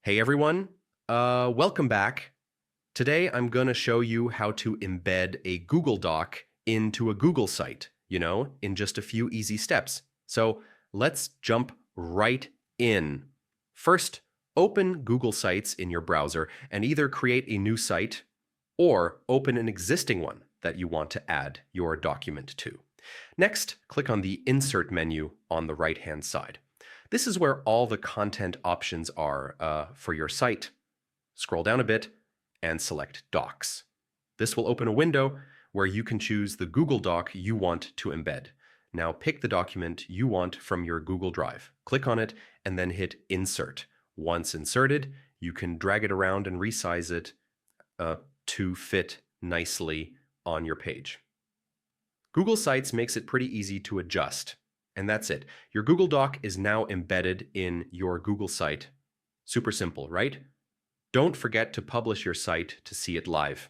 Hey everyone, welcome back. Today I'm going to show you how to embed a Google Doc into a Google site, in just a few easy steps. So let's jump right in. First, open Google Sites in your browser and either create a new site or open an existing one that you want to add your document to. Next, click on the Insert menu on the right-hand side. This is where all the content options are for your site. Scroll down a bit and select Docs. This will open a window where you can choose the Google Doc you want to embed. Now pick the document you want from your Google Drive. Click on it and then hit Insert. Once inserted, you can drag it around and resize it to fit nicely on your page. Google Sites makes it pretty easy to adjust. And that's it. Your Google Doc is now embedded in your Google site. Super simple, right? Don't forget to publish your site to see it live.